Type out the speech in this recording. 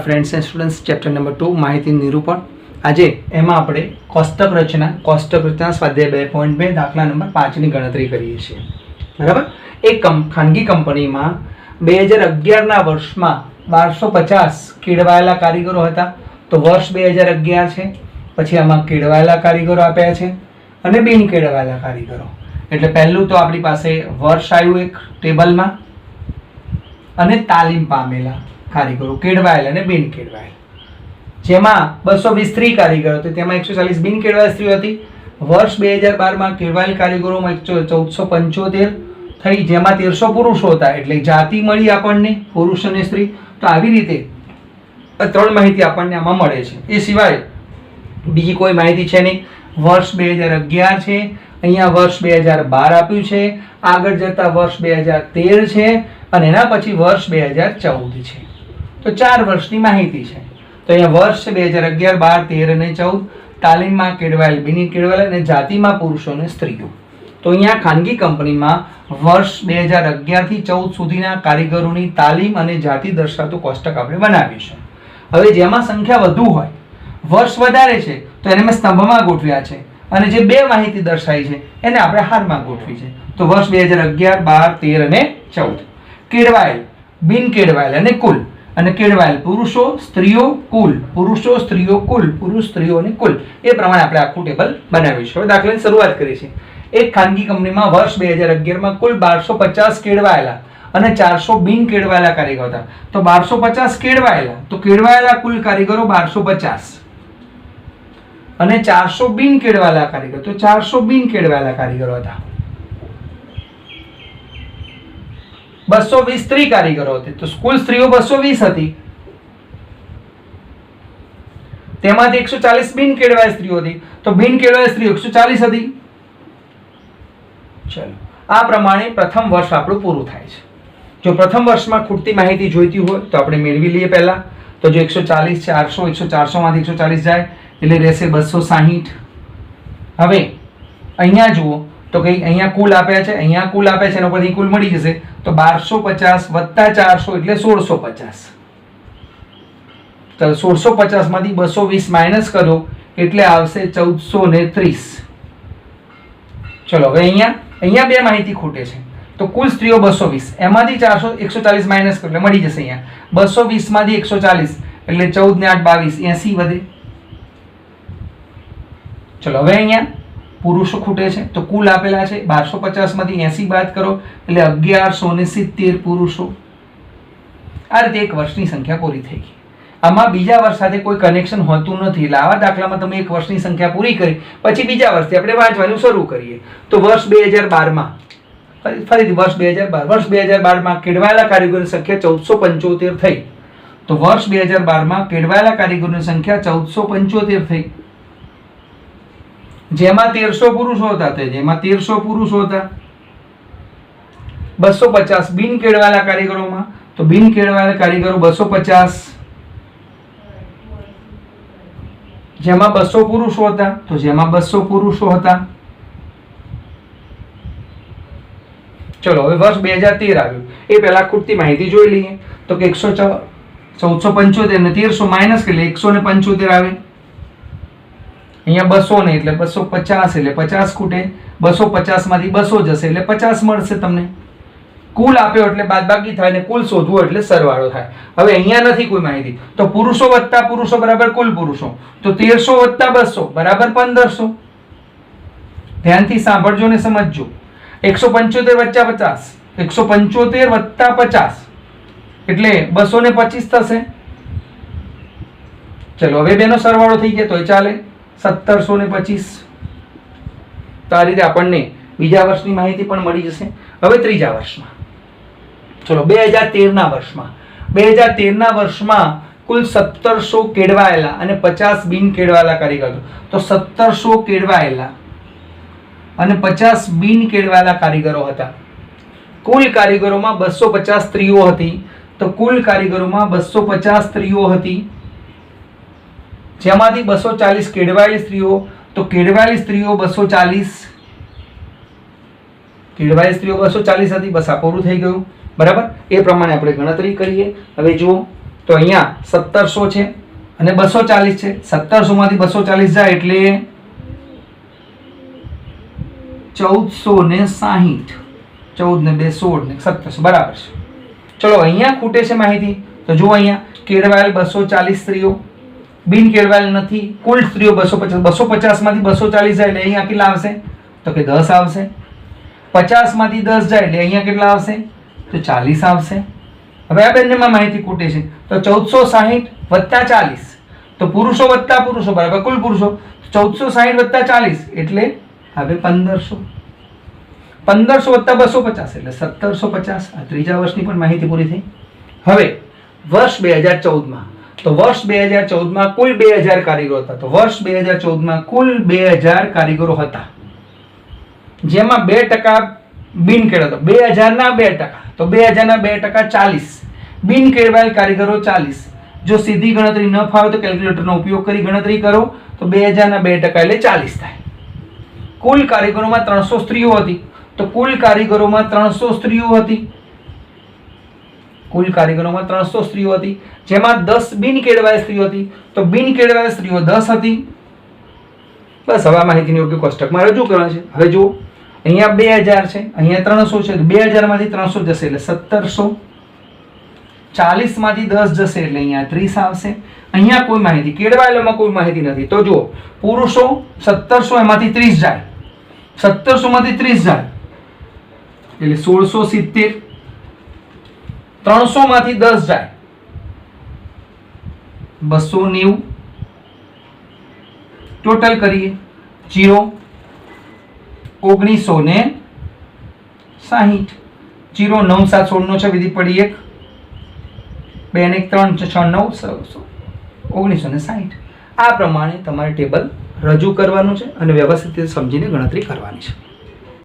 Friends and students chapter number 2 माहिती निरूपण आज एम आप कोष्टक रचना स्वाध्याय 2.2 दाखला नंबर 5 की गणतरी करीए छीए। बराबर। एक खानगी कंपनी में 2011 वर्ष में 1250 केळवायेला कारीगरो हता। तो वर्ष 2011 है, पछी आमां केळवायेला कारीगरो आप्या छे अने बिन केळवायेला कारीगरो। एटले पहेલું तो आपणी पासे वर्ष आव्युं एक टेबल में अने तालीम पामेला कारीगरो केळवायेला अने बिन केळवायेला। जेमां 220 स्त्री कारीगरो तो तेमां 140 बिन केळवायेल स्त्रीओ हती। वर्ष 2012 में केळवायेल कारीगरोमां 1475 थई, जेमां 1300 पुरुषो हता। एटले जाति मळी आपणने पुरुष अने स्त्री। तो आवी रीते त्रण माहिती आपणने आमां मळे छे। ए सिवाय बीजी कोई माहिती छे नहीं। वर्ष 2011 छे, अहींया वर्ष 2012 आप्युं छे, आगळ जता वर्ष 2013 छे अने एना पछी वर्ष 2014 छे। तो 4 वर्षनी माहिती छे। तो अहींया वर्ष 2011, 12, 13 અને 14 तालीममां केळवायेल, बिन केळवायेल અને जातिमां पुरुषो અને स्त्रीओ। तो अहींया खानगी कंपनीमां वर्ष 2011 થી 14 सुधीना कारीगरोनी तालीम અને जाति दर्शावતું कोष्टक આપણે બનાવીશું। હવે જેમાં સંખ્યા વધુ હોય, વર્ષ વધારે છે તો એને મેં સ્તંભમાં ગોઠવ્યા છે અને જે બે માહિતી દર્શાવી છે એને આપણે હારમાં ગોઠવી છે। તો વર્ષ 2011, 12, 13 અને 14 કેળવાયેલ, બિન કેળવાયેલ અને કુલ। અને કેળવાયેલ પુરુષો, સ્ત્રીઓ, કુલ, પુરુષો, સ્ત્રીઓ, કુલ, પુરુષ, સ્ત્રીઓ અને કુલ, એ પ્રમાણે આપણે આખું ટેબલ બનાવીશું। હવે દાખલાની શરૂઆત કરીએ છીએ। એક ખાનગી કંપનીમાં વર્ષ 2011 માં કુલ 1250 કેળવાયેલા અને 400 બિન કેળવાયેલા કારીગરો હતા। તો 1250 કેળવાયેલા, તો કેળવાયેલા કુલ કારીગરો 1250 અને 400 બિન કેળવાયેલા કારીગરો, તો 400 બિન કેળવાયેલા કારીગરો હતા। 220 સ્ત્રી કારીગરો હતી, તો કુલ સ્ત્રીઓ 220 હતી, તેમાંથી 140 બિન કેળવાયેલ સ્ત્રીઓ હતી, તો બિન કેળવાયેલ સ્ત્રીઓ 140 હતી। ચલો, આ પ્રમાણે પ્રથમ વર્ષ આપણું પૂરું થાય છે। જો પ્રથમ વર્ષમાં ખૂટતી માહિતી જોઈતી હોય તો આપણે મેળવી લઈએ પહેલા। તો જો 140, 400, 400 માંથી 140 જાય એટલે રહેશે 260। હવે અહીંયા જુઓ તો કઈ અહીંયા કુલ આપ્યા છે, અહીંયા કુલ આપ્યા છે, એના પરથી કુલ મળી જશે। તો 1250 વત્તા 400 એટલે 1650। તો 1650 માંથી 220 માઈનસ કરો એટલે આવશે 1430। ચલો, હવે અહીંયા બે માહિતી ખૂટે છે। તો કુલ સ્ત્રીઓ 220, એમાંથી 400 140 માઈનસ કરો એટલે મળી જશે અહીંયા 220 માંથી 140 એટલે 14 ને 8 22, 80 વધે। ચલો, હવે અહીંયા પુરુષો ખૂટે છે, તો કુલ આપેલા છે 1250 માંથી 80 બાદ કરો એટલે 1170 પુરુષો। આ રીતે એક વર્ષની સંખ્યા પૂરી થઈ ગઈ। આમાં બીજા વર્ષ સાથે કોઈ કનેક્શન હોતું નથી, એટલે આવા દાખલામાં તમે એક વર્ષની સંખ્યા પૂરી કરી પછી બીજા વર્ષથી આપણે વાંચવાનું શરૂ કરીએ। તો વર્ષ 2012 માં ફરીથી વર્ષ 2012 માં કેળવાયેલા કારીગરોની સંખ્યા 1475 થઈ। તો વર્ષ 2012 માં કેળવાયેલા કારીગરોની સંખ્યા 1475 થઈ, જેમાં 1300 પુરુષો હતા। તો જેમાં 1300 પુરુષો હતા। 250 બિન કેળવાયેલા કારીગરોમાં, તો બિન કેળવાયેલા કારીગરો 250, જેમાં 200 પુરુષો હતા। તો જેમાં 200 પુરુષો હતા। ચલો, હવે વર્ષ 2013 આવ્યું, એ પહેલા ખૂટતી માહિતી જોઈ લઈએ। તો કે 1475 ને 1300 માઈનસ એટલે 175 આવે। અહીંયા 200 ને એટલે 250 એટલે 50 ખૂટે, 250 માંથી 200 જશે એટલે 50 મળશે તમને। કુલ આપ્યો એટલે બાદબાકી થાય ને કુલ શોધવું એટલે સરવાળો થાય। હવે અહીંયા નથી કોઈ માહિતી, તો પુરુષો વત્તા પુરુષો બરાબર કુલ પુરુષો, તો 1300 વત્તા 200 બરાબર 1500। ધ્યાનથી સાંભળજો ને સમજજો। 175 વત્તા 50, 175 વત્તા 50 એટલે 225 થશે। ચલો, હવે બેનો સરવાળો થઈ ગયા તોય ચાલે, 1725। તો આ રીતે આપણને બીજા વર્ષની માહિતી પણ મળી જશે। હવે ત્રીજા વર્ષમાં, ચલો 2013 ના વર્ષમાં, 2013 ના વર્ષમાં કુલ 1700 કેળવાયેલા અને 50 બિન કેળવાયેલા કારીગરો। તો 1700 કેળવાયેલા અને 50 બિન કેળવાયેલા કારીગરો હતા। કુલ કારીગરોમાં 250 સ્ત્રીઓ હતી। તો કુલ કારીગરોમાં 250 સ્ત્રીઓ હતી, જેમાંથી 240 કેળવાયેલી સ્ત્રીઓ। તો કેળવાયેલી સ્ત્રીઓ 240, કેળવાયેલ સ્ત્રીઓ 240 હતી. બસ આ પૂરું થઈ ગયું. બરાબર. એ પ્રમાણે આપણે ગણતરી કરીએ. હવે જુઓ તો અહીંયા 1700 છે અને 240 છે. 1700 માંથી 240 જાય એટલે 1460. 14 ને 2 16 ને 1700 બરાબર છે. ચલો અહીંયા ખૂટે છે માહિતી. તો જુઓ અહીંયા કેળવાયેલ 240 સ્ત્રીઓ, બિન કેળવાયેલ નથી. કુલ સ્ત્રીઓ 250. 250 માંથી 240 જાય એટલે અહીંયા કેટલા આવશે? તો કે 10 આવશે. 50 માંથી 10 જાય એટલે અહીંયા કેટલા આવશે? તો 40 આવશે. હવે આ બંનેમાં માહિતી ખૂટે છે. તો 1460 વત્તા 40, તો પુરુષો વત્તા પુરુષો બરાબર કુલ પુરુષો. 1460 વત્તા 40 એટલે હવે 1500. 1500 વત્તા 250 એટલે 1750. આ ત્રીજા વર્ષની પણ માહિતી પૂરી થઈ. હવે વર્ષ 2014માં, તો વર્ષ 2014માં કુલ 2000 કારીગરો હતા. તો વર્ષ 2014માં કુલ 2000 કારીગરો હતા, જેમાં 2% બિન કેળવાયેલ. 2000 ના 2%, તો 2000 ના 2% 40. બિન કેળવાયેલ કારીગરો 40. જો સીધી ગણતરી ન ફાવે તો કેલ્ક્યુલેટરનો ઉપયોગ કરી ગણતરી કરો. તો 2000 ના 2% એટલે 40 થાય. કુલ કારીગરોમાં 300 સ્ત્રીઓ હતી. તો કુલ કારીગરોમાં 300 સ્ત્રીઓ હતી. કુલ કારીગરોમાં 300 સ્ત્રીઓ હતી, જેમાં 10 બિન કેળવાયેલ સ્ત્રીઓ હતી. તો બિન કેળવાયેલ સ્ત્રીઓ 10 હતી. બસ હવે આ માહિતીની યોગ્ય કોષ્ટકમાં રજૂ કરવાની છે. હવે જુઓ અહીંયા 2000 છે, અહીંયા 300 છે. તો 2000 માંથી 300 જશે એટલે 1700. 40 માંથી 10 જશે એટલે અહીંયા 30 આવશે. અહીંયા કોઈ માહિતી, કેળવાયેલામાં કોઈ માહિતી નથી. તો જુઓ પુરુષો 1700, એમાંથી 30 જાય. 1700 માંથી 30 જાય એટલે 1670. 300 માંથી 10 જાય 290. ટોટલ કરીએ 0 1960. 0 9 7 16 નો છે વિધિ પડી 1 2 ને 3 6 9 1960. આ પ્રમાણે તમારે ટેબલ રજૂ કરવાનું છે અને વ્યવસ્થિત રીતે સમજીને ગણતરી કરવાની છે.